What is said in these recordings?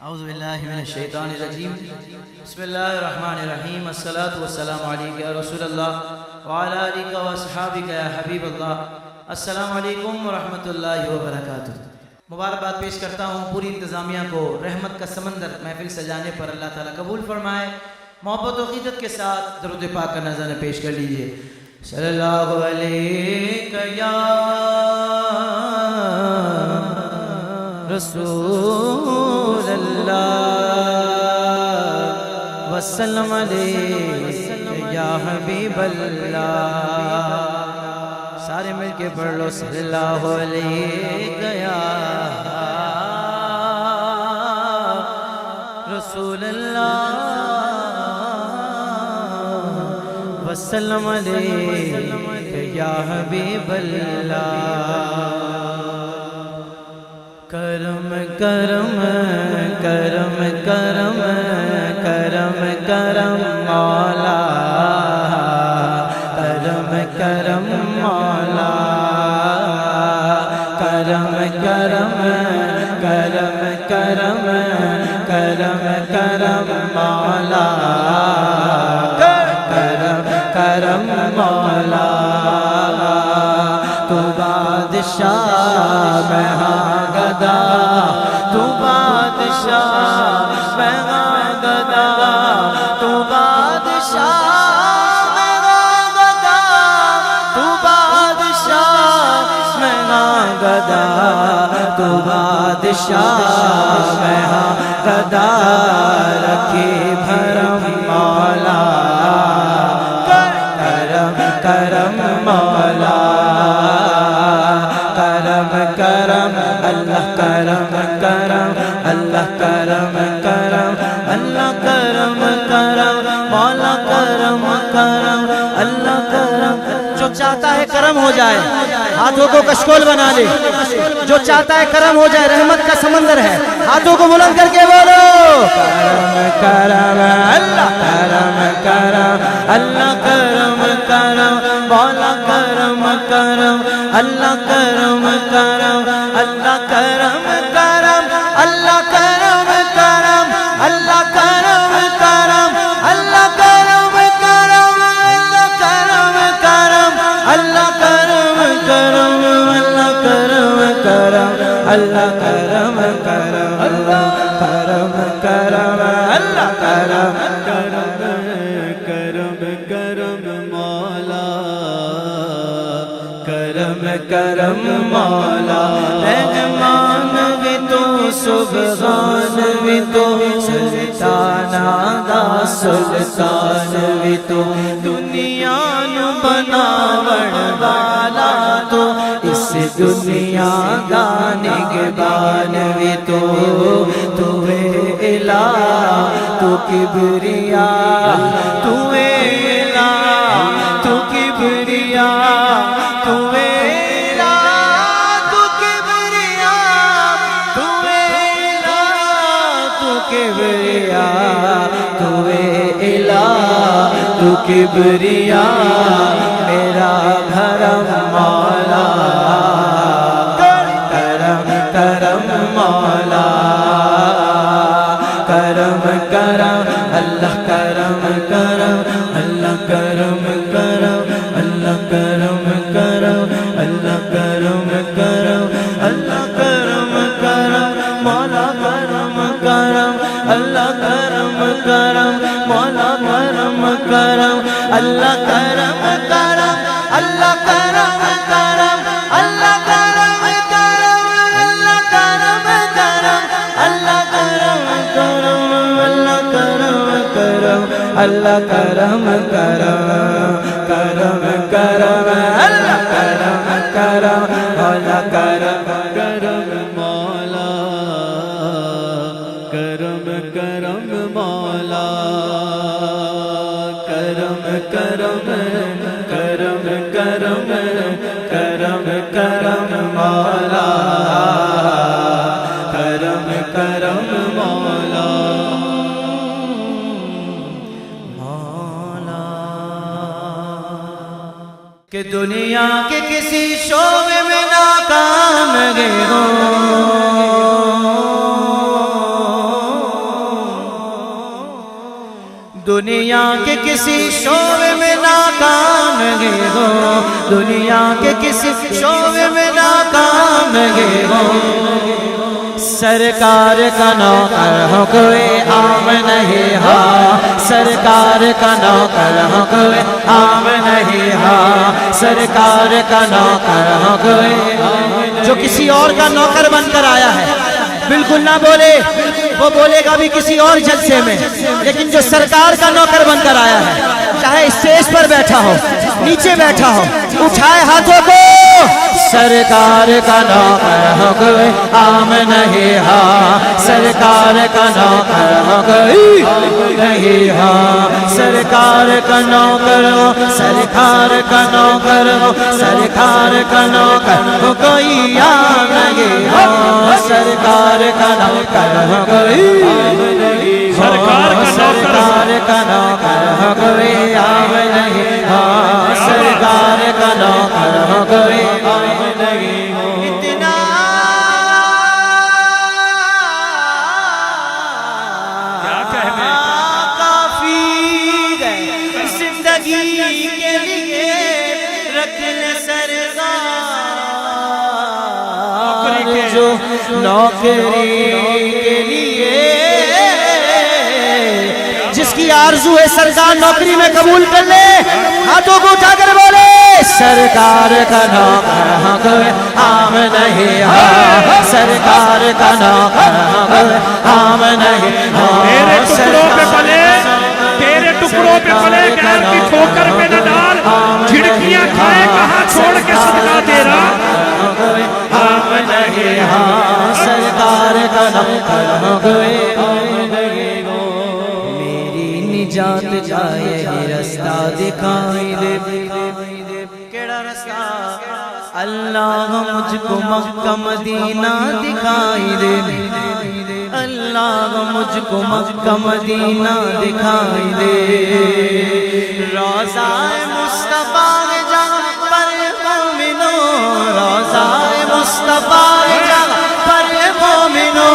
اعوذ باللہ من الشیطان الرجیم بسم اللہ الرحمن الرحیم الصلاة والسلام علیکہ یا رسول اللہ وعلی آلہ واصحابہ یا حبیب اللہ۔ السلام علیکم ورحمۃ اللہ وبرکاتہ۔ مبارکباد پیش کرتا ہوں پوری انتظامیہ کو، رحمت کا سمندر محفل سجانے پر اللہ تعالیٰ قبول فرمائے۔ محبت و عقیدت کے ساتھ درود پاک کا نذرانہ پیش کر لیجئے۔ صلی اللہ علیہ یا رسول اللہ وسلم علیہ یا حبیب اللہ۔ سارے مل کے پڑھ لو صلی اللہ علیہ یا رسول اللہ وسلم علیہ یا حبیب اللہ۔ کرم کرم کرم کرم کرم کرم مولا، کرم کرم مولا، کرم کرم کرم کرم کرم کرم مولا، کرم کرم مولا۔ تو بادشاہ میں ہاں گدا، تو بادشاہ میں ہاں گدا، تو بادشاہ میں ہاں گدا، تو بادشاہ میں ہاں گدا، تو بادشاہ میں ہاں گدا۔ رکھی بھرم مولا، کرم کرم مولا، کرم کرم اللہ، کرم کرم اللہ، کرم کرم اللہ، کرم کرم مولا، کرم کرم اللہ، کرم۔ جو چاہتا ہے کرم ہو جائے ہاتھوں کو کشکول بنا لے، جو چاہتا ہے کرم ہو جائے، رحمت کا سمندر ہے، ہاتھوں کو بلند کر کے بولو کرم کرم اللہ، کرم کرم اللہ، کرم کرم مولا، کرم کرم اللہ، کرم کرم اللہ، کرم کرم اللہ، کرم کرم اللہ، کرم کرم اللہ، کرم کرم اللہ، کرم کرم اللہ، کرم کرم اللہ، کرم کرم اللہ، کرم کرم اللہ، کرم کرم اللہ، کرم کرم کرم کرم مولا، کرم کرم مولا۔ رحمان بھی تو سبحان بھی تو سلطان دا سلطان بھی تو، دنیا نو بناون والا تو، اس دنیا دا نگہبان بھی تو، تو الہ تو کبریا، تو الہ تو کبریا، تو الہ تو کبریا، تو الہ تو کبریا، تو الہ تو کبریا، میرا بھرم مولا، کرم کرم مولا، کرم کرم اللہ، کرم کرم اللہ، کرم کرم اللہ، کرم کرم اللہ، کرم کرم اللہ، کرم کرم مولا، کرم کرم اللہ، کرم کرم مولا، کرم کرم اللہ، کرم کرم اللہ، کرم کرم اللہ، کرم کرم اللہ، کرم کرم اللہ، کرم کرم اللہ، کرم کرم اللہ، کرم کرم کرم کرم اللہ، کرم کرم مولا، کرم کرم مولا، کرم کرم مولا، کرم کرم کرم کرم کرم کرم مولا، کرم کرم مولا، مولا۔ کہ دنیا کے کسی شعبے میں ناکام گئے ہوں، دنیا کے کسی شعبے میں ناکام گئے ہو، دنیا کے کسی شعبے میں ناکام گئے ہو، سرکار کا نوکر ہو کوئی عام نہیں ہو، سرکار کا نوکر ہو کوئی عام نہیں ہو، سرکار کا نوکر ہو کوئی جو کسی اور کا نوکر بن کر آیا ہے بالکل نہ بولے، وہ بولے گا بھی کسی اور جلسے میں، لیکن جو سرکار کا نوکر بن کر آیا ہے، چاہے اسٹیج پر بیٹھا ہو نیچے بیٹھا ہو، اٹھائے ہاتھوں کو، سرکار کا نوکر ہو کوئی عام نہیں ہو، سرکار کا نوکر ہو کوئی نہیں ہو، سرکار کا نوکر ہو، سرکار کا نوکر ہو، سرکار کا نوکر ہو کوئی عام نہیں ہو، سرکار کا نوکر ہو کوئی سرکار کا نوکر ہو کوئی عام نہیں ہو، سرکار کا نوکر ہو کوئی عام نہیں ہو، اتنا کافی ہے زندگی کے لیے، رکھ لے سرکار جو نوکری کے لیے، جس کی آرزو ہے سرکار نوکری میں قبول کر لے، ہاتھوں کو اٹھا کر بولے سرکار کا نوکر ہو کوئی عام نہیں ہو، سرکار کا نوکر ہو کوئی عام نہیں ہو، تیرے ٹکڑوں پہ پلے، تیرے ٹکڑوں پہ پلے، غیر کی ٹھوکر پہ نہ ڈال، جھڑکیاں کھائے کہاں چھوڑ کے صدقہ تیرا، عام نہیں ہو، سرکار کا نوکر ہو کوئی عام نہیں ہو، میری نجات کا یہی رستہ دکھائی دے، کیڑا رستہ؟ اللہ مجھ کو مکہ مدینہ دکھائی دے، اللہ مجھ کو مکہ مدینہ دکھائی دے، روضہ مصطفیٰ جہاں پر مومنو، روضہ مصطفیٰ جہاں پر مومنو،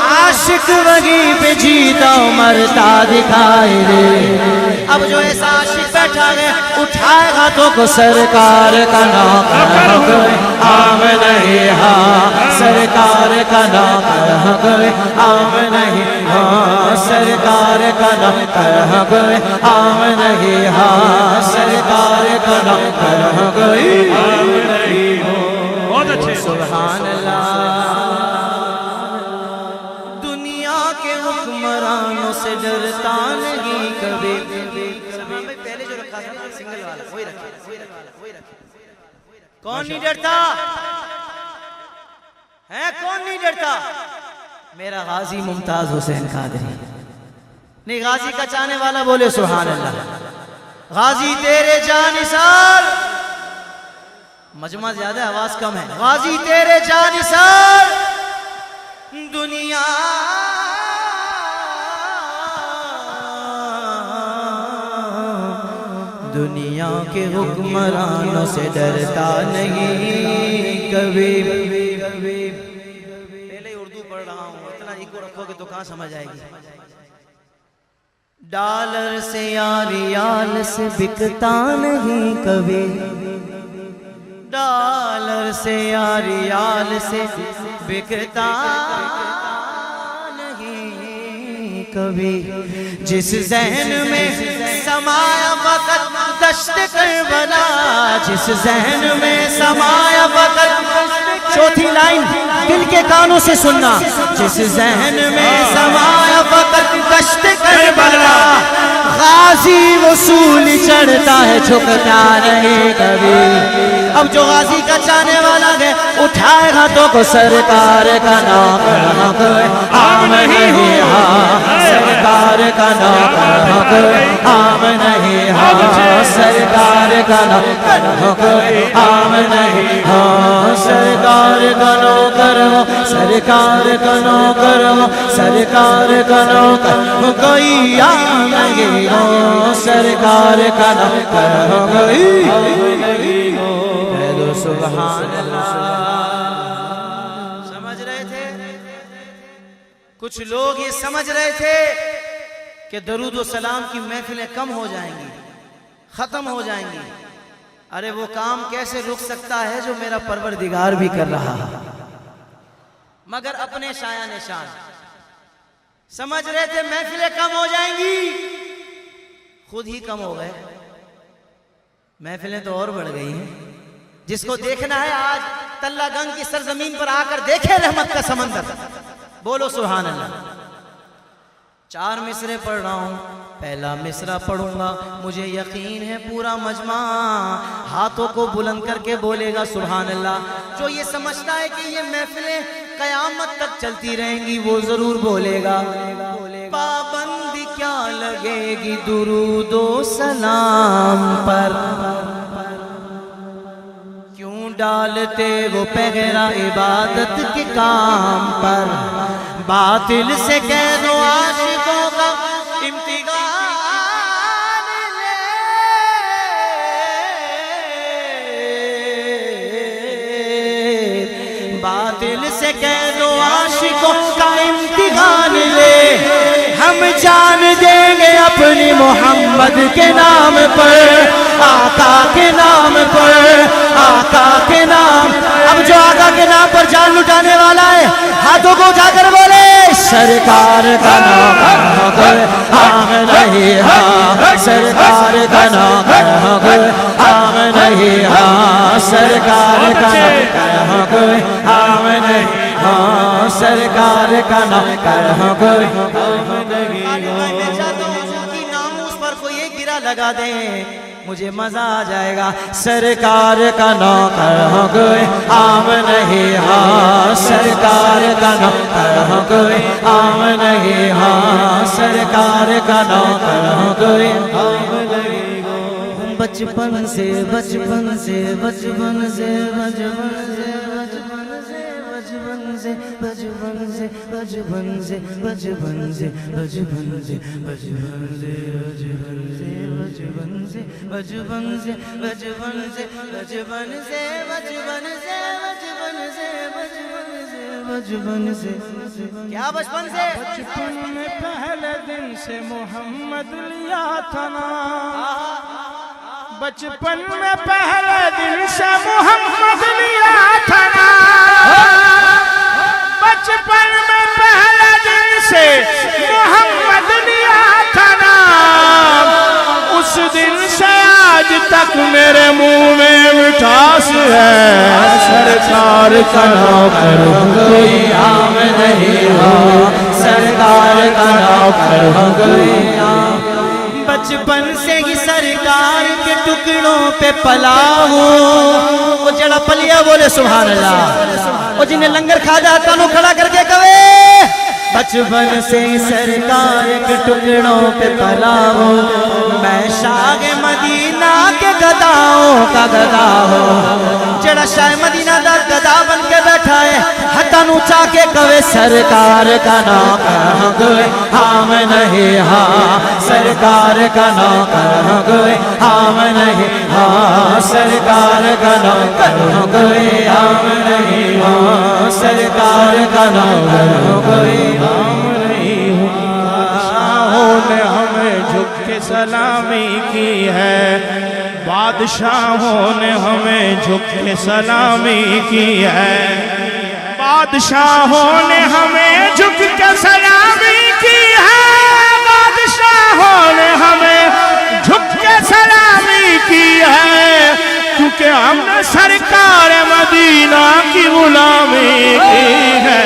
عاشق وہیں پہ جیتا مرتا دکھائی دے، اب جو ایسا عاشق بیٹھا ہے اٹھائے ہاتھوں کو، سرکار کا نوکر ہو کوئی عام نہیں ہو، سرکار کا نوکر ہو کوئی عام نہیں ہو، سرکار کا نوکر ہو کوئی عام نہیں ہو، سرکار کا نوکر ہو کوئی عام نہیں ہو، بہت اچھے، سبحان اللہ، دنیا کے حکمرانوں سے ڈرتا نہیں کبھی، پہلے جو رکھا تھا سنگل والا وہی رکھے، کون نہیں ڈرتا ہے، کون نہیں ڈرتا؟ میرا غازی ممتاز حسین قادری، نہیں غازی کا چاہنے والا بولے سبحان اللہ، غازی تیرے جانثار، مجمع زیادہ آواز کم ہے، غازی تیرے جانثار، دنیا دنیا کے حکمرانوں سے ڈرتا نہیں کبھی، پہلے اردو پڑھ رہا ہوں، اتنا ایکو رکھو گے تو کہاں سمجھ آئے گی، ڈالر سے یا ریال سے بکتا نہیں کبھی، ڈالر سے یا ریال سے بکتا نہیں کبھی، جس ذہن میں سمایا وقت دشت کربلا، جس ذہن میں سمایا وقت، چوتھی لائن دل کے کانوں سے سننا، جس ذہن میں سمایا وقت دشت کربلا، غازی وصول چڑھتا ہے جھکتا نہیں کبھی، اب جو غازی کا چاہنے والا ہے اٹھائے ہاتھوں کو، سرکار کا نوکر ہو کوئی عام نہیں ہو، سرکار کا نوکر ہو کوئی عام نہیں ہو، سرکار کا نوکر ہو کوئی عام نہیں ہو، سرکار کا نوکر ہو، سرکار کا نوکر ہو، سرکار کا نوکر ہو کوئی عام نہیں ہو، سرکار کا نوکر ہو کوئی عام نہیں ہو، سبحان اللہ، سمجھ رہے تھے؟ کچھ لوگ یہ سمجھ رہے تھے کہ درود و سلام کی محفلیں کم ہو جائیں گی، ختم ہو جائیں گی. ارے وہ کام کیسے رک سکتا ہے جو میرا پروردگار بھی کر رہا ہے. مگر اپنے شایان نشان سمجھ رہے تھے محفلیں کم ہو جائیں گی، خود ہی کم ہو گئے. محفلیں تو اور بڑھ گئی ہیں. جس کو دیکھنا ہے آج تلہ گنگ کی سرزمین پر آ کر دیکھے رحمت کا سمندر. بولو سبحان اللہ. 4 مصرے پڑھ رہا ہوں، پہلا مصرع پڑھوں گا، مجھے یقین ہے پورا مجمع ہاتھوں کو بلند کر کے بولے گا سبحان اللہ. جو یہ سمجھتا ہے کہ یہ محفلیں قیامت تک چلتی رہیں گی وہ ضرور بولے گا پابندی کیا لگے گی درود و سلام پر، کیوں ڈالتے وہ پہرا عبادت کے کام پر. باطل سے کہہ دو عاشقوں کا امتحان لے، باطل سے کہہ دو عاشقوں کا امتحان لے. ہم جان دیں گے اپنی محمد کے نام پر، آقا کے نام پر، آقا کے نام. اب جو آقا کے نام پر جان لٹانے والا ہے ہاتھوں کو اٹھا کر بولے سرکار کا نام ہم نہیں ہاں، سرکار کا نام ہم نہیں ہاں، سرکار کا نام ہم نہیں ہاں، سرکار کا نام کوئی میں چاہتا ہوں حضور کی ناموس پر کوئی ایک گرہ لگا دیں مجھے مزہ آ جائے گا. سرکار کا نوکر ہوں کوئی عام نہیں ہاں، سرکار کا نوکر ہوں کوئی عام نہیں ہاں، سرکار کا نوکر ہوں کوئی عام نہیں ہاں. بچپن سے بچپن سے بچپن سے بچپن سے بچپن سے بچپن سے بچپن سے بچپن سے بچپن سے بچپن سے بچپن سے بچپن سے بچپن سے بچپن سے بچپن سے بچپن سے بچپن سے بچپن سے بچپن سے کیا بچپن سے بچپن میں پہلے دن سے محمد لیا تھا نام، بچپن میں پہلے دن سے محمد لیا تھا نام، بچپن میں پہلے دن سے محمد لیا تھا نام. اس دن سے آج تک میرے منہ میں مٹھاس ہے. سرکار کا نوکر کوئی عام نہیں ہو، سرکار کا نوکر کوئی عام. بچپن سے ہی سرکار کے ٹکڑوں پہ پلا ہوں. وہ جڑا پلیا بولے سبحان اللہ. وہ جنہیں لنگر کھا جاتا نو کھڑا کر کے کہے بچپن سے ہی سرکار کے ٹکڑوں پہ پلا ہوں. میں شاہ مدینہ کے گداؤں کا گدا ہوں. جڑا شاہ مدینہ دا گدا بن کے بیٹھا ہے ہتھاں نو چا کے کہے سرکار کا نوکر کوئی عام نہیں ہاں، سرکار کا نوکر کوئی عام نہیں ہاں، سرکار کا نوکر کوئی عام نہیں ہاں، سرکار کا نوکر کوئی عام نہیں ہاں. شاہوں نے ہمیں جھک کے سلامی کی ہے، بادشاہوں نے ہمیں جھک کے سلامی کی ہے، بادشاہوں نے ہمیں جھک کے سلامی کی ہے، بادشاہوں نے ہمیں جھک کے سلامی کی ہے، کیونکہ ہم نے سرکار مدینہ کی غلامی کی ہے.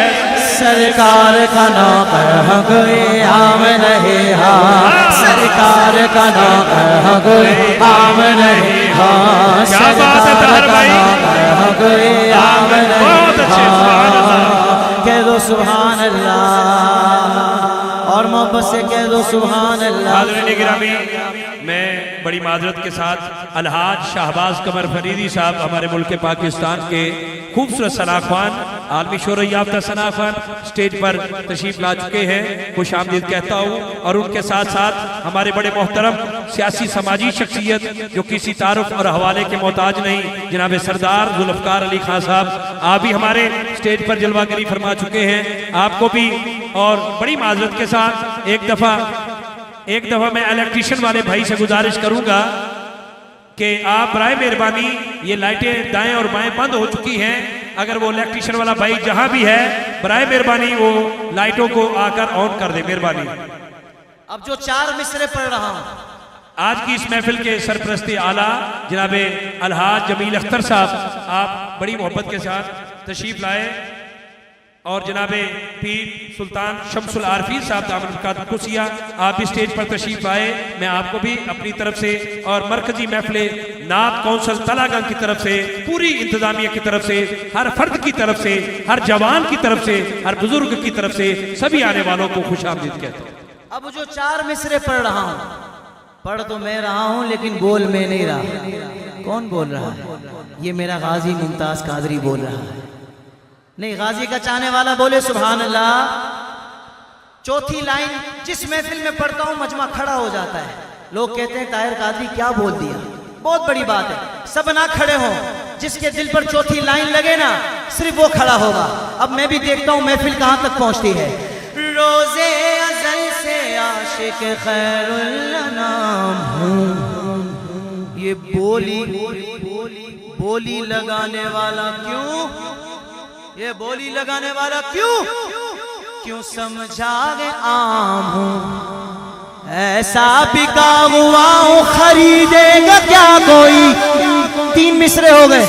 سرکار کا نوکر کوئی عام نہیں ہاں، سرکار کا نوکر کوئی عام نہیں ہاں، سرکار کا نوکر کوئی عام نہیں ہاں. کہہ دو سبحان اللہ اور محبت سے کہہ دو سبحان اللہ. حاضرین گرامی، میں بڑی معذرت کے ساتھ الحاج شہباز قمر فریدی صاحب ہمارے ملک پاکستان کے خوبصورت ثنا خوان، عالمی شہرت یافتہ ثنا خوان سٹیج پر تشریف لا چکے ہیں، خوش آمدید کہتا ہوں. اور ان کے ساتھ ساتھ ہمارے بڑے محترم سیاسی سماجی شخصیت جو کسی تعارف اور حوالے کے محتاج نہیں، جناب سردار ذوالفقار علی خان صاحب، آپ بھی ہمارے سٹیج پر جلوہ گری فرما چکے ہیں. آپ کو بھی اور بڑی معذرت کے ساتھ ایک دفعہ ایک دفعہ میں الیکٹریشن والے بھائی سے گزارش کروں گا کہ آپ برائے مہربانی یہ لائٹیں دائیں اور بائیں بند ہو چکی ہیں، اگر وہ الیکٹریشن والا بھائی جہاں بھی ہے برائے مہربانی وہ لائٹوں کو آ کر آن کر دے، مہربانی۔ اب جو 4 مصرے پڑھ رہا ہوں، آج کی اس محفل کے سرپرست اعلیٰ جناب الحاج جمیل اختر صاحب، آپ بڑی محبت کے ساتھ تشریف لائے، اور جناب پیر سلطان شمس العارفین صاحب دامن برکاتہ قدسیہ آپ بھی اسٹیج پر تشریف آئے۔ میں آپ کو بھی اپنی طرف سے اور مرکزی محفل نعت کونسل تلاگنج کی طرف سے، پوری انتظامیہ کی طرف سے، ہر فرد کی طرف سے، ہر جوان کی طرف سے، ہر بزرگ کی طرف سے سبھی آنے والوں کو خوش آمدید کہتے ہیں۔ اب جو 4 مصرے پڑھ رہا ہوں، پڑھ تو میں رہا ہوں لیکن بول میں نہیں رہا۔ کون بول رہا ہے؟ یہ میرا غازی ممتاز قادری بول رہا ہے۔ نہیں، غازی کا چاہنے والا بولے سبحان اللہ۔ چوتھی لائن جس محفل میں پڑھتا ہوں مجمع کھڑا ہو جاتا ہے، لوگ کہتے ہیں طاہر قادری کیا بول دیا، بہت بڑی بات ہے۔ سب نہ کھڑے ہوں، جس کے دل پر چوتھی لائن لگے نا صرف وہ کھڑا ہوگا۔ اب میں بھی دیکھتا ہوں محفل کہاں تک پہنچتی ہے۔ روزے ازل سے عاشق خیر الانام ہوں، یہ بولی لگانے والا کیوں، یہ بولی لگانے والا کیوں سمجھا گے عام ہوں، ایسا بکا ہوا ہوں خریدے گا کیا کوئی۔ 3 مصرے ہو گئے،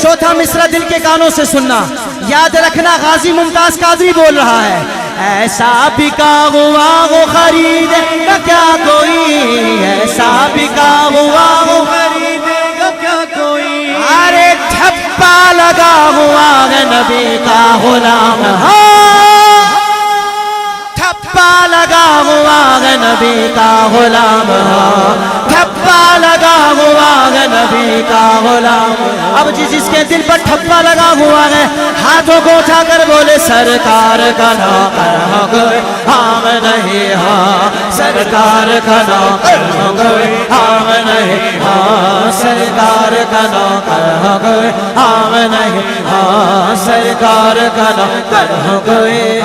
چوتھا مصرہ دل کے کانوں سے سننا، یاد رکھنا غازی ممتاز قادری بول رہا ہے۔ ایسا بکا ہوا ہوں خریدے گا کیا کوئی، ایسا بکا ہوا ہوں خریدے گا کیا کوئی، ارے ٹھپا لگا ہوا ہے نبی کا غلام، ٹھپا لگا ہوا ہے نبی کا غلام، ٹھپا لگا ہوا ہے نبی کا غلام۔ اب جس کے دل پر ٹھپا لگا ہوا ہے ہاتھوں کو اٹھا کر بولے سرکار کا نوکر ہو گئے ہم نہیں، ہاں سرکار کا نوکر ہو گئے ہم نہیں، ہاں سرکار کا نوکر ہو گئے ہم نہیں، ہاں سرکار کا نوکر ہو گئے۔